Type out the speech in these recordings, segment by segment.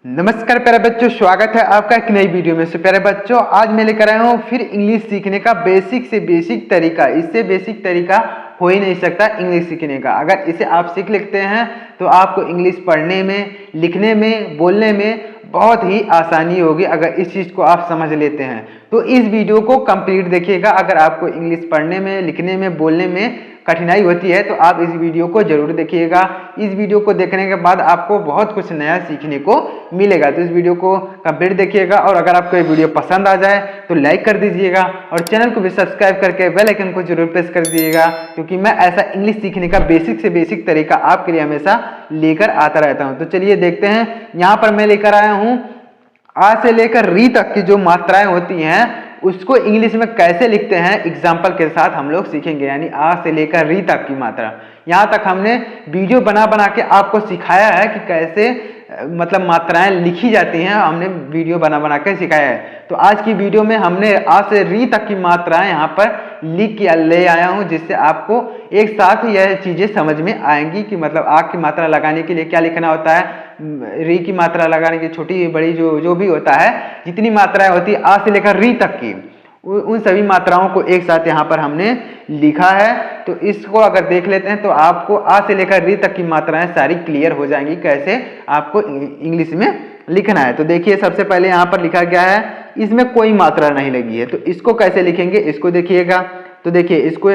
नमस्कार प्यारे बच्चों, स्वागत है आपका एक नई वीडियो में। से प्यारे बच्चों, आज मैं लेकर आया हूँ फिर इंग्लिश सीखने का बेसिक से बेसिक तरीका। इससे बेसिक तरीका हो ही नहीं सकता इंग्लिश सीखने का। अगर इसे आप सीख लेते हैं तो आपको इंग्लिश पढ़ने में, लिखने में, बोलने में बहुत ही आसानी होगी अगर इस चीज़ को आप समझ लेते हैं। तो इस वीडियो को कंप्लीट देखिएगा। अगर आपको इंग्लिश पढ़ने में, लिखने में, बोलने में कठिनाई होती है तो आप इस वीडियो को जरूर देखिएगा। इस वीडियो को देखने के बाद आपको बहुत कुछ नया सीखने को मिलेगा। तो इस वीडियो को कंप्लीट देखिएगा और अगर आपको ये वीडियो पसंद आ जाए तो लाइक कर दीजिएगा और चैनल को भी सब्सक्राइब करके बेल आइकन को जरूर प्रेस कर दीजिएगा, क्योंकि मैं ऐसा इंग्लिश सीखने का बेसिक से बेसिक तरीका आपके लिए हमेशा लेकर आता रहता हूँ। तो चलिए देखते हैं। यहाँ पर मैं लेकर आया हूँ आ से लेकर री तक की जो मात्राएं होती हैं उसको इंग्लिश में कैसे लिखते हैं एग्जाम्पल के साथ हम लोग सीखेंगे। यानी आ से लेकर री तक की मात्रा, यहाँ तक हमने वीडियो बना बना के आपको सिखाया है कि कैसे मतलब मात्राएं लिखी जाती हैं। हमने वीडियो बना बना के सिखाया है। तो आज की वीडियो में हमने आ से री तक की मात्राएं यहाँ पर लिख के ले आया हूँ, जिससे आपको एक साथ यह चीजें समझ में आएंगी कि मतलब आ की मात्रा लगाने के लिए क्या लिखना होता है, री की मात्रा लगाने की छोटी बड़ी जो भी होता है, जितनी मात्राएं होती है आ से लेकर री तक की, उन सभी मात्राओं को एक साथ यहाँ पर हमने लिखा है। तो इसको अगर देख लेते हैं तो आपको आ से लेकर री तक की मात्राएं सारी क्लियर हो जाएंगी कैसे आपको इंग्लिश में लिखना है। तो देखिए, सबसे पहले यहाँ पर लिखा गया है, इसमें कोई मात्रा नहीं लगी है, तो इसको कैसे लिखेंगे इसको देखिएगा। तो देखिए, इसको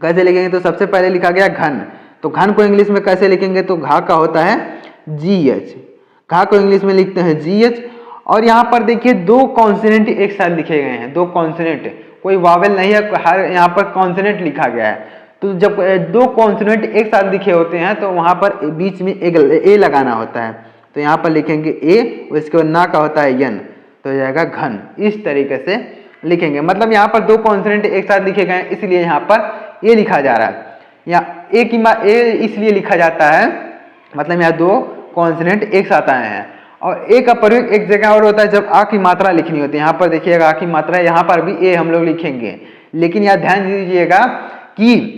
कैसे लिखेंगे तो सबसे पहले लिखा गया घन। तो घन को इंग्लिश में कैसे लिखेंगे तो घा का होता है GH, घा को इंग्लिश में लिखते हैं GH। और यहाँ पर देखिए दो कॉन्सोनेंट एक साथ लिखे गए हैं, दो कॉन्सोनेंट, कोई वावेल नहीं है, हर यहाँ पर कॉन्सोनेंट लिखा गया है। तो जब दो कॉन्सोनेंट एक साथ लिखे होते हैं तो वहां पर बीच में एक ए लगाना होता है। तो यहाँ पर लिखेंगे ए, उसके बाद ना का होता है यन, तो हो जाएगा घन। इस तरीके से लिखेंगे। मतलब यहाँ पर दो कॉन्सोनेंट एक साथ लिखे गए इसलिए यहाँ पर ए लिखा जा रहा है। यहाँ ए इसलिए लिखा जाता है, मतलब यहाँ दो कॉन्सोनेंट एक साथ आए हैं। और ए का प्रयोग एक जगह और होता है जब आ की मात्रा लिखनी होती है। यहाँ पर देखिएगा आ की मात्रा, यहाँ पर भी ए हम लोग लिखेंगे, लेकिन यहाँ ध्यान दीजिएगा कि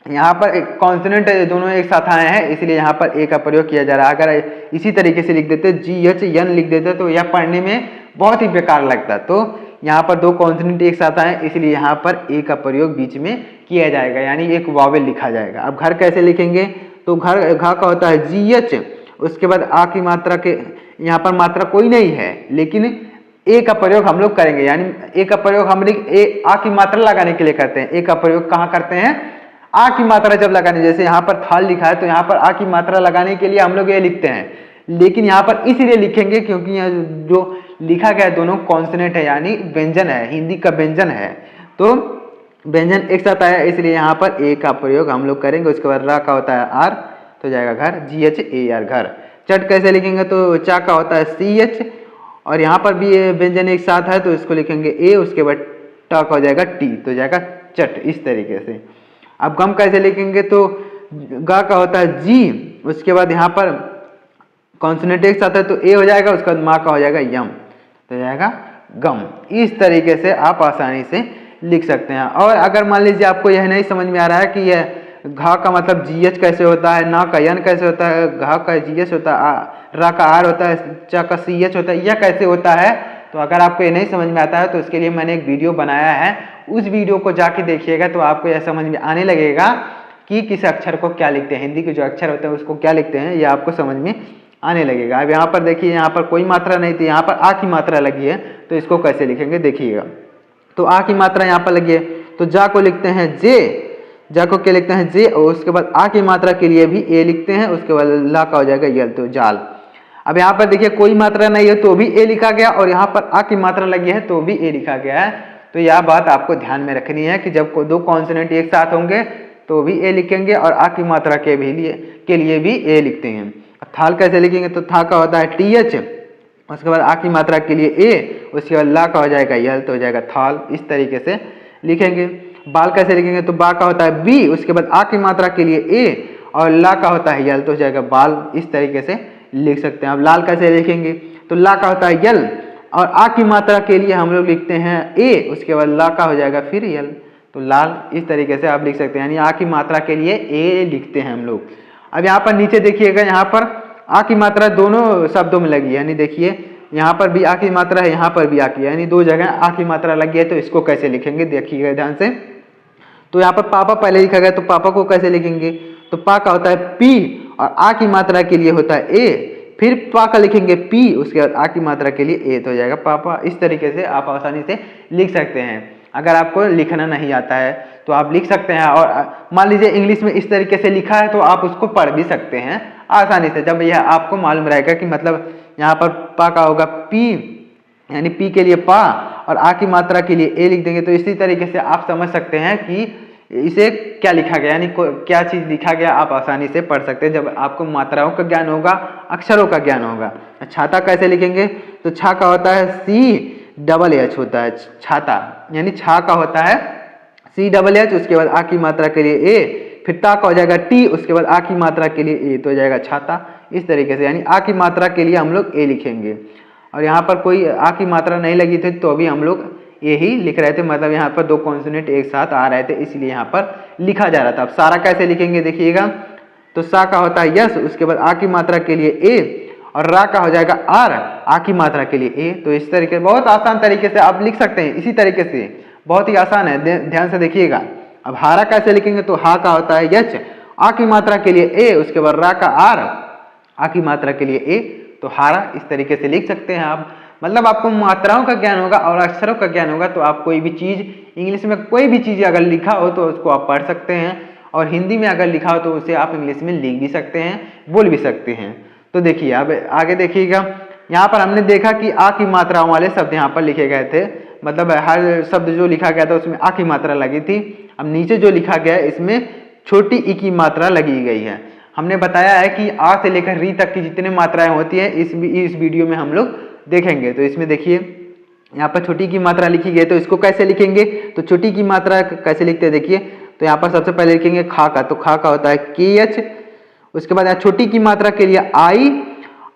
यहाँ पर कॉन्सोनेंट दोनों एक साथ आए हैं इसलिए यहाँ पर ए का प्रयोग किया जा रहा है। अगर इसी तरीके से लिख देते GH यन लिख देते तो यह पढ़ने में बहुत ही बेकार लगता। तो यहाँ पर दो कॉन्सोनेंट एक साथ आए इसलिए यहाँ पर ए का प्रयोग बीच में किया जाएगा, यानी एक वावेल लिखा जाएगा। अब घर कैसे लिखेंगे तो घर घा का होता है GH, उसके बाद आ की मात्रा के यहाँ पर मात्रा कोई नहीं है लेकिन ए का प्रयोग हम लोग करेंगे। यानी ए का प्रयोग हम लोग आ की मात्रा लगाने के लिए करते हैं। ए का प्रयोग कहाँ करते हैं, आ की मात्रा जब लगाने, जैसे यहाँ पर थाल लिखा है तो यहाँ पर आ की मात्रा लगाने के लिए हम लोग ये लिखते हैं, लेकिन यहाँ पर इसलिए लिखेंगे क्योंकि यहाँ जो लिखा गया दोनों कॉन्सोनेंट है, यानी व्यंजन है, हिंदी का व्यंजन है। तो व्यंजन एक साथ आया इसलिए यहाँ पर ए का प्रयोग हम लोग करेंगे। उसके बाद रा का होता है आर, तो जाएगा घर GH AR घर। चट कैसे लिखेंगे तो चा का होता है CH, और यहाँ पर भी व्यंजन एक साथ है तो इसको लिखेंगे ए, उसके बाद टा का हो जाएगा T, तो जाएगा चट। इस तरीके से। अब गम कैसे लिखेंगे तो गा का होता है G, उसके बाद यहाँ पर कॉन्सोनेंट एक साथ है तो ए हो जाएगा, उसके बाद माँ का हो जाएगा यम, तो जाएगा गम। इस तरीके से आप आसानी से लिख सकते हैं। और अगर मान लीजिए आपको यह नहीं समझ में आ रहा है कि यह घा का मतलब GH कैसे होता है, ना का यन कैसे होता है, घा का GH होता है, रा का आर होता है, चा का CH होता है, यह कैसे होता है, तो अगर आपको ये नहीं समझ में आता है तो इसके लिए मैंने एक वीडियो बनाया है, उस वीडियो को जाके देखिएगा तो आपको यह समझ में आने लगेगा कि किस अक्षर को क्या लिखते हैं, हिंदी के जो अक्षर होते हैं उसको क्या लिखते हैं, यह आपको समझ में आने लगेगा। अब यहाँ पर देखिए, यहाँ पर कोई मात्रा नहीं थी, यहाँ पर आ की मात्रा लगी है, तो इसको कैसे लिखेंगे देखिएगा। तो आ की मात्रा यहाँ पर लगी है तो जा को लिखते हैं जे, जा को क्या लिखते हैं जे, और उसके बाद आ की मात्रा के लिए भी ए लिखते हैं, उसके बाद ला का हो जाएगा यल, तो जाल। अब यहाँ पर देखिए कोई मात्रा नहीं है तो भी ए लिखा गया, और यहाँ पर आ की मात्रा लगी है तो भी ए लिखा गया है। तो यह बात आपको ध्यान में रखनी है कि जब दो कॉन्सोनेंट एक साथ होंगे तो भी ए लिखेंगे, और आ की मात्रा के लिए भी ए लिखते हैं। थाल कैसे लिखेंगे तो था का होता है TH, उसके बाद आ की मात्रा के लिए ए, उसके बाद ला का हो जाएगा यल, तो हो जाएगा थाल। इस तरीके से लिखेंगे। बाल कैसे लिखेंगे तो बा का होता है B, उसके बाद आ की मात्रा के लिए ए और ला का होता है यल, तो हो जाएगा बाल। इस तरीके से लिख सकते हैं। अब लाल कैसे लिखेंगे तो ला का होता है यल, और आ की मात्रा के लिए हम लोग लिखते हैं ए, उसके बाद ला का हो जाएगा फिर यल, तो लाल। इस तरीके से आप लिख सकते हैं, यानी आ की मात्रा के लिए ए लिखते हैं हम लोग। अब यहाँ पर नीचे देखिएगा, यहाँ पर आ की मात्रा दोनों शब्दों में लगी है, यानी देखिए यहाँ पर भी आ की मात्रा है, यहाँ पर भी आ की, यानी दो जगह आ की मात्रा लगी है। तो इसको कैसे लिखेंगे देखिएगा ध्यान से। तो यहाँ पर पापा पहले लिखा गया, तो पापा को कैसे लिखेंगे, तो पा का होता है पी और आ की मात्रा के लिए होता है ए, फिर पा का लिखेंगे पी, उसके बाद आ की मात्रा के लिए ए, तो हो जाएगा पापा। इस तरीके से आप आसानी से लिख सकते हैं। अगर आपको लिखना नहीं आता है तो आप लिख सकते हैं, और मान लीजिए इंग्लिश में इस तरीके से लिखा है तो आप उसको पढ़ भी सकते हैं आसानी से, जब यह आपको मालूम रहेगा कि मतलब यहाँ पर पा का होगा पी, यानी पी के लिए पा और आ की मात्रा के लिए ए लिख देंगे। तो इसी तरीके से आप समझ सकते हैं कि इसे क्या लिखा गया, यानी क्या चीज लिखा गया, आप आसानी से पढ़ सकते हैं जब आपको मात्राओं का ज्ञान होगा, अक्षरों का ज्ञान होगा। छाता कैसे लिखेंगे, तो छा का होता है CHH होता है छाता, यानी छा का होता है CHH, उसके बाद आ की मात्रा के लिए ए, फिर ता का हो जाएगा टी, उसके बाद आ की मात्रा के लिए ए, तो हो जाएगा छाता। इस तरीके से यानी आ की मात्रा के लिए हम लोग ए लिखेंगे, और यहाँ पर कोई आ की मात्रा नहीं लगी थी तो अभी हम लोग ये ही लिख रहे थे, मतलब यहाँ पर दो कॉन्सोनेंट एक साथ आ रहे थे इसलिए यहाँ पर लिखा जा रहा था। अब सारा कैसे लिखेंगे देखिएगा, तो सा का होता है यस, उसके बाद आ की मात्रा के लिए ए, और रा का हो जाएगा आर, आ की मात्रा के लिए ए। तो इस तरीके बहुत आसान तरीके से आप लिख सकते हैं, इसी तरीके से बहुत ही आसान है, ध्यान से देखिएगा। अब हारा कैसे लिखेंगे, तो हा का होता है यच, आ की मात्रा के लिए ए, उसके बाद रा का आर, आ की मात्रा के लिए ए, तो हारा। इस तरीके से लिख सकते हैं आप। मतलब आपको मात्राओं का ज्ञान होगा और अक्षरों का ज्ञान होगा तो आप कोई भी चीज इंग्लिश में कोई भी चीज अगर लिखा हो तो उसको आप पढ़ सकते हैं, और हिंदी में अगर लिखा हो तो उसे आप इंग्लिश में लिख भी सकते हैं, बोल भी सकते हैं। तो देखिए अब आगे देखिएगा, यहाँ पर हमने देखा कि आ की मात्राओं वाले शब्द यहाँ पर लिखे गए थे, मतलब हर शब्द जो लिखा गया था उसमें आ की मात्रा लगी थी। अब नीचे जो लिखा गया है इसमें छोटी ई की मात्रा लगी गई है। हमने बताया है कि आ से लेकर री तक की जितने मात्राएं होती है इस वीडियो में हम लोग देखेंगे। तो इसमें देखिए यहाँ पर छोटी की मात्रा लिखी गई, तो इसको कैसे लिखेंगे, तो छोटी की मात्रा कैसे लिखते हैं देखिए। तो यहाँ पर सबसे पहले लिखेंगे खा का, तो खा का होता है KH, उसके बाद यहाँ छोटी की मात्रा के लिए आई,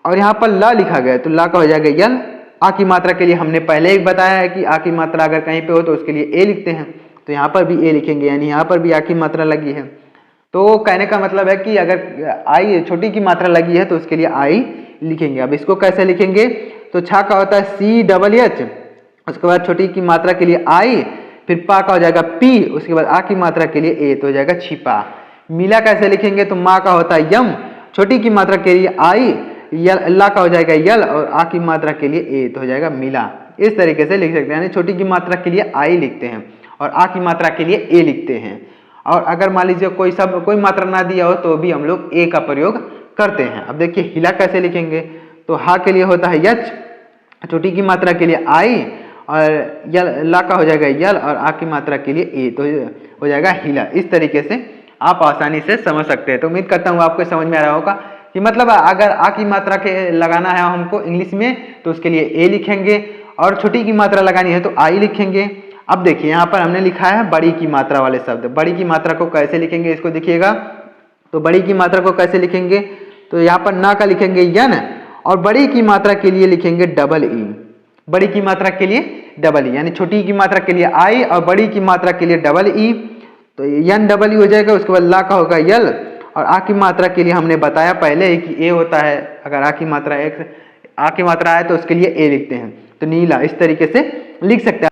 और यहाँ पर ला लिखा गया तो ला का हो जाएगा यल। आ की मात्रा के लिए हमने पहले ही बताया है कि आ की मात्रा अगर कहीं पे हो तो उसके लिए ए लिखते हैं, तो यहाँ पर भी ए लिखेंगे, यानी यहाँ पर भी आ की मात्रा लगी है। तो कहने का मतलब है कि अगर आई छोटी की मात्रा लगी है तो उसके लिए आई लिखेंगे। अब इसको कैसे लिखेंगे, तो छा का होता है CHH, उसके बाद छोटी की मात्रा के लिए आई, फिर पा का हो जाएगा पी, उसके बाद आ की मात्रा के लिए ए, तो हो जाएगा छिपा। मिला कैसे लिखेंगे, तो माँ का होता है यम, छोटी की मात्रा के लिए आई, ला का हो जाएगा यल, और आ की मात्रा के लिए ए, तो हो जाएगा मिला। इस तरीके से लिख सकते हैं, यानी छोटी की मात्रा के लिए आई लिखते हैं और आ की मात्रा के लिए ए लिखते हैं। और अगर मान लीजिए कोई मात्रा ना दिया हो तो भी हम लोग ए का प्रयोग करते हैं। अब देखिए हिला कैसे लिखेंगे, तो हा के लिए होता है यच, छोटी की मात्रा के लिए आई, और यल ला का हो जाएगा यल, और आ की मात्रा के लिए ए, तो हो जाएगा हिला। इस तरीके से आप आसानी से समझ सकते हैं। तो उम्मीद करता हूँ आपको समझ में आ रहा होगा कि मतलब अगर आ की मात्रा के लगाना है हमको इंग्लिश में तो उसके लिए ए लिखेंगे, और छोटी की मात्रा लगानी है तो आई लिखेंगे। अब देखिए यहाँ पर हमने लिखा है बड़ी की मात्रा वाले शब्द, बड़ी की मात्रा को कैसे लिखेंगे इसको देखिएगा। तो बड़ी की मात्रा को कैसे लिखेंगे, तो यहाँ पर ना का लिखेंगे यन, और बड़ी की मात्रा के लिए लिखेंगे डबल ई, बड़ी की मात्रा के लिए डबल ई, यानी छोटी की मात्रा के लिए आई और बड़ी की मात्रा के लिए डबल ई, तो यन डबल ई हो जाएगा। उसके बाद ला का होगा यल, और आ की मात्रा के लिए हमने बताया पहले ही कि ए होता है, अगर आ की मात्रा है तो उसके लिए ए लिखते हैं, तो नीला। इस तरीके से लिख सकते हैं।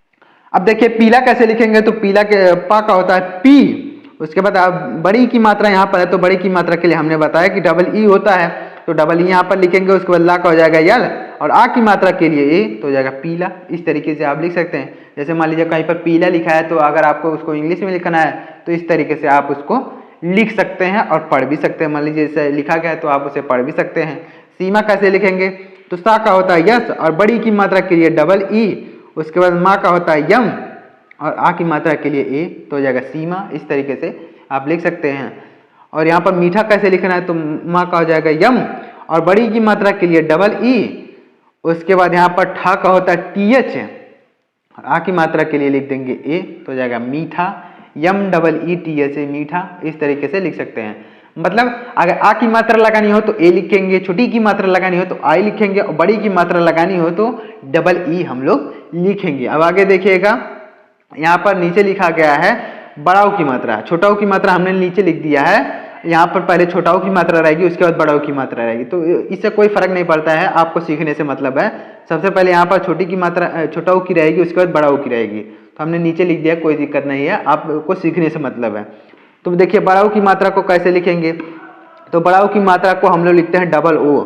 अब देखिए पीला कैसे लिखेंगे, तो पीला के पा का होता है पी, उसके बाद बड़ी की मात्रा यहाँ पर है तो बड़ी की मात्रा के लिए हमने बताया कि डबल ई होता है, तो डबल ई यहाँ पर लिखेंगे। उसके बाद ला का हो जाएगा यल, और आ की मात्रा के लिए ए, तो हो जाएगा पीला। इस तरीके से आप लिख सकते हैं। जैसे मान लीजिए कहीं पर पीला लिखा है तो अगर आपको उसको इंग्लिश में लिखना है तो इस तरीके से आप उसको लिख सकते हैं और पढ़ भी सकते हैं। मान लीजिए इसे लिखा गया है तो आप उसे पढ़ भी सकते हैं। सीमा कैसे लिखेंगे, तो सा का होता है यस, और बड़ी की मात्रा के लिए डबल ई, उसके बाद माँ का होता है यम, और आ की मात्रा के लिए ए, तो हो जाएगा सीमा। इस तरीके से आप लिख सकते हैं। और यहाँ पर मीठा कैसे लिखना है, तो माँ का हो जाएगा यम, और बड़ी की मात्रा के लिए डबल ई, उसके बाद यहाँ पर ठा का होता है TH, और आ की मात्रा के लिए लिख देंगे ए, तो हो जाएगा मीठा। यम डबल ई TH मीठा। इस तरीके से लिख सकते हैं। मतलब अगर आ की मात्रा लगानी हो तो ए लिखेंगे, छोटी की मात्रा लगानी हो तो आई लिखेंगे, और बड़ी की मात्रा लगानी हो तो डबल ई हम लोग लिखेंगे। अब आगे देखिएगा, यहाँ पर नीचे लिखा गया है बड़ाऊ की मात्रा, छोटाऊ की मात्रा हमने नीचे लिख दिया है, यहाँ पर पहले छोटाओं की मात्रा रहेगी, उसके बाद बड़ाओं की मात्रा रहेगी। तो इससे कोई फर्क नहीं पड़ता है, आपको सीखने से मतलब है। सबसे पहले यहाँ पर छोटी की मात्रा छोटाओं की रहेगी, उसके बाद बड़ाओं की रहेगी। तो हमने नीचे लिख दिया, कोई दिक्कत नहीं है, आपको सीखने से मतलब है। तो देखिए बड़ाओं की मात्रा को कैसे लिखेंगे, तो बड़ाओं की मात्रा को हम लोग लिखते हैं डबल ओ।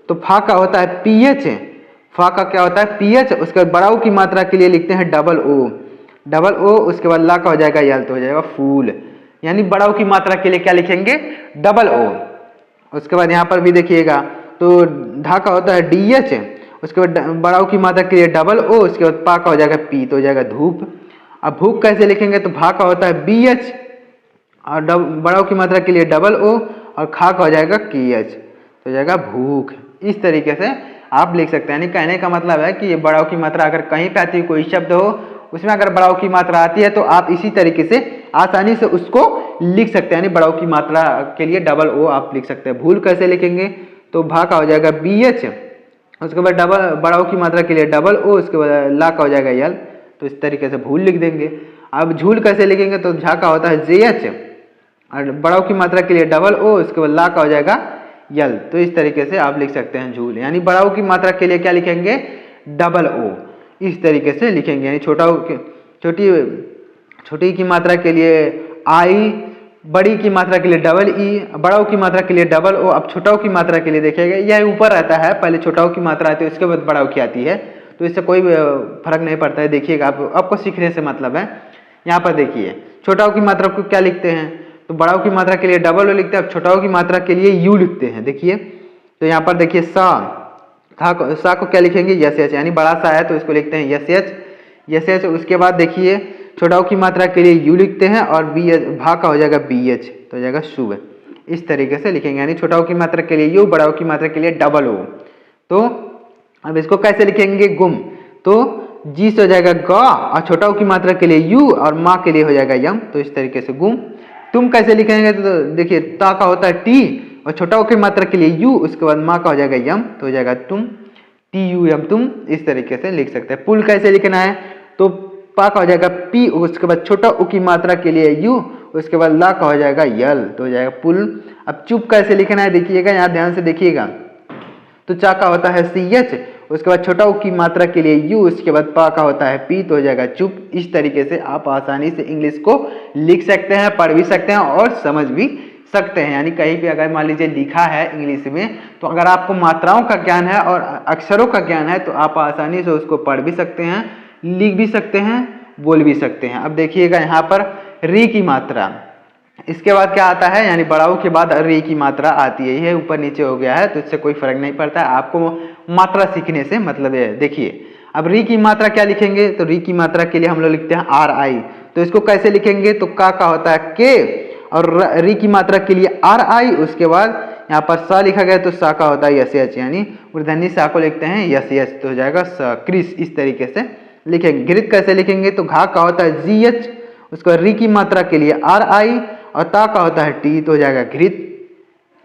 तो फा का होता है पीएच, फा का क्या होता है पीएच, उसके बाद बड़ाओं की मात्रा के लिए लिखते हैं डबल ओ, डबल ओ, उसके बाद ला का हो जाएगा यल, तो हो जाएगा फूल। यानी बड़ाओं की मात्रा के लिए क्या लिखेंगे, डबल ओ। उसके बाद यहाँ पर भी देखिएगा, तो ढा का होता है डीएच, उसके बाद बड़ाओं की मात्रा के लिए डबल ओ, उसके बाद पा का हो जाएगा पी, तो हो जाएगा धूप। अब भूख कैसे लिखेंगे, तो भा का होता है बी एच, और बड़ाओं की मात्रा के लिए डबल ओ, और खा का हो जाएगा की एच, तो हो जाएगा भूख। इस तरीके से आप लिख सकते हैं। यानी कहने का मतलब है कि ये बड़ाओं की मात्रा अगर कहीं पे आती है, कोई शब्द हो उसमें अगर बड़ाओं की मात्रा आती है, तो आप इसी तरीके से आसानी से उसको लिख सकते हैं। यानी बड़ाओं की मात्रा के लिए डबल ओ आप लिख सकते हैं। भूल कैसे लिखेंगे, तो भा का हो जाएगा बी एच, उसके बाद बड़ाओं की मात्रा के लिए डबल ओ, उसके बाद ला का हो जाएगा यल, तो इस तरीके से भूल लिख देंगे। अब झूल कैसे लिखेंगे, तो झा का होता है जे एच, और बड़ाओं की मात्रा के लिए डबल ओ, उसके बाद ला का हो जाएगा यल, तो इस तरीके से आप लिख सकते हैं झूल। यानी बड़ाओं की मात्रा के लिए क्या लिखेंगे, डबल ओ, इस तरीके से लिखेंगे। यानी छोटी की मात्रा के लिए आई, बड़ी की मात्रा के लिए डबल ई, बड़ाओं की मात्रा के लिए डबल ओ। अब छोटाओं की मात्रा के लिए देखिएगा, यह ऊपर रहता है, पहले छोटाओं की मात्रा आती है, उसके बाद बड़ाओं की आती है, तो इससे कोई फर्क नहीं पड़ता है। देखिएगा आपको सीखने से मतलब है। यहाँ पर देखिए छोटाओं की मात्रा को क्या लिखते हैं, तो बड़ाओं की मात्रा के लिए डबल ओ लिखते हैं, अब छोटाओं की मात्रा के लिए यू लिखते हैं। देखिए तो यहाँ पर देखिए सा को क्या लिखेंगे, यस एच, यानी बड़ा सा है तो इसको लिखते हैं यस एच, यस एच। उसके बाद देखिए छोटाओं की मात्रा के लिए यू लिखते हैं, और बी एच, भा का हो जाएगा बी एच, तो हो जाएगा शुभ। इस तरीके से लिखेंगे। यानी छोटाओं की मात्रा के लिए यू, बड़ाओं की मात्रा के लिए डबल ओ। तो अब इसको कैसे लिखेंगे, गुम, तो जी से हो जाएगा ग, और छोटाओं की मात्रा के लिए यू, और माँ के लिए हो जाएगा यम, तो इस तरीके से गुम। तुम कैसे लिखेंगे, तो देखिए ता का होता है टी, और छोटाओं की मात्रा के लिए यू, उसके बाद माँ का हो जाएगा यम, तो हो जाएगा तुम, टी यू एम, तुम। इस तरीके से लिख सकते हैं। पुल कैसे लिखना है, तो पा का हो जाएगा पी, उसके बाद छोटा उ की मात्रा के लिए यू, उसके बाद ला का हो जाएगा यल, तो हो जाएगा पुल। अब चुप कैसे लिखना है, देखिएगा यहाँ ध्यान से देखिएगा, तो चा का होता है सी एच, उसके बाद छोटा उ की मात्रा के लिए यू, उसके बाद पा का होता है पी, तो हो जाएगा चुप। इस तरीके से आप आसानी से इंग्लिश को लिख सकते हैं, पढ़ भी सकते हैं और समझ भी सकते हैं। यानी कहीं भी अगर मान लीजिए लिखा है इंग्लिश में, तो अगर आपको मात्राओं का ज्ञान है और अक्षरों का ज्ञान है, तो आप आसानी से उसको पढ़ भी सकते हैं, लिख भी सकते हैं, बोल भी सकते हैं। अब देखिएगा यहाँ पर री की मात्रा, इसके बाद क्या आता है, यानी बड़ाओं के बाद री की मात्रा आती है। यह ऊपर नीचे हो गया है, तो इससे कोई फर्क नहीं पड़ता है, आपको मात्रा सीखने से मतलब है। देखिए अब री की मात्रा क्या लिखेंगे, तो री की मात्रा के लिए हम लोग लिखते हैं आर आई, तो इसको कैसे लिखेंगे, तो का होता है के, और री की मात्रा के लिए आर आई, उसके बाद यहाँ पर सा लिखा गया तो सा का होता है यस एच, यानी मूर्धन्य सा को लिखते हैं यस एच, तो हो जाएगा स, क्रिस। इस तरीके से लिखेंगे। घृत कैसे लिखेंगे, तो घा का होता है जी एच, उसको री की मात्रा के लिए आर आई, और ता का होता है टी, तो हो जाएगा घृत।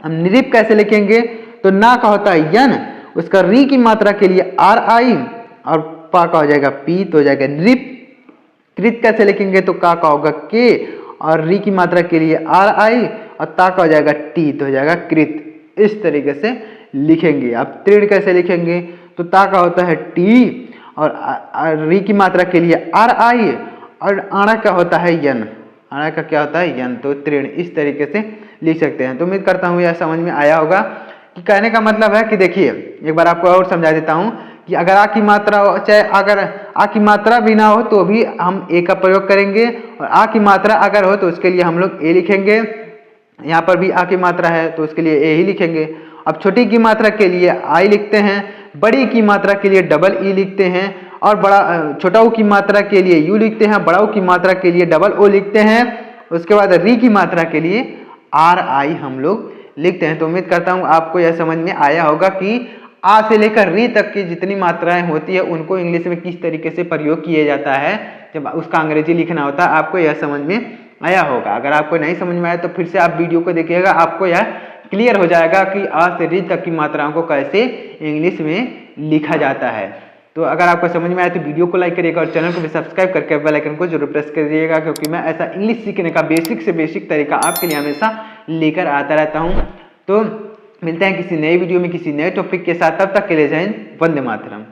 अब नृप कैसे लिखेंगे, तो ना का होता है यन, उसका री की मात्रा के लिए आर आई, और पा का हो जाएगा पी, तो हो जाएगा नृप। कृत कैसे लिखेंगे, तो का होगा के, और री की मात्रा के लिए आर आई, और ता का हो जाएगा टी, तो हो जाएगा कृत। इस तरीके से लिखेंगे। अब तृण कैसे लिखेंगे, तो ता का होता है टी, और री की मात्रा के लिए आर आई, और आड़ा का होता है यन, आड़ा का क्या होता है यन, तो तृण। इस तरीके से लिख सकते हैं। तो उम्मीद करता हूँ यह समझ में आया होगा। कि कहने का मतलब है कि देखिए एक बार आपको और समझा देता हूँ कि अगर आ की मात्रा हो, चाहे अगर आ की मात्रा भी ना हो तो भी हम ए का प्रयोग करेंगे, और आ की मात्रा अगर हो तो उसके लिए हम लोग ए लिखेंगे। यहाँ पर भी आ की मात्रा है तो उसके लिए ए ही लिखेंगे। अब छोटी की मात्रा के लिए आई लिखते हैं, बड़ी की मात्रा के लिए डबल ई लिखते हैं, और छोटाऊ की मात्रा के लिए यू लिखते हैं, बड़ाऊ की मात्रा के लिए डबल ओ लिखते हैं। उसके बाद री की मात्रा के लिए आर आई हम लोग लिखते हैं। तो उम्मीद करता हूँ आपको यह समझ में आया होगा कि आ से लेकर री तक की जितनी मात्राएं होती है उनको इंग्लिश में किस तरीके से प्रयोग किया जाता है जब उसका अंग्रेजी लिखना होता है। आपको यह समझ में आया होगा। अगर आपको नहीं समझ में आया तो फिर से आप वीडियो को देखिएगा, आपको यह क्लियर हो जाएगा कि आ से री तक की मात्राओं को कैसे इंग्लिश में लिखा जाता है। तो अगर आपको समझ में आया तो वीडियो को लाइक करिएगा और चैनल को भी सब्सक्राइब करके बेल आइकन को जरूर प्रेस करिएगा, क्योंकि मैं ऐसा इंग्लिश सीखने का बेसिक से बेसिक तरीका आपके लिए हमेशा लेकर आता रहता हूँ। तो मिलते हैं किसी नए वीडियो में किसी नए टॉपिक के साथ, तब तक के लिए जय हिंद, वंदे मातरम।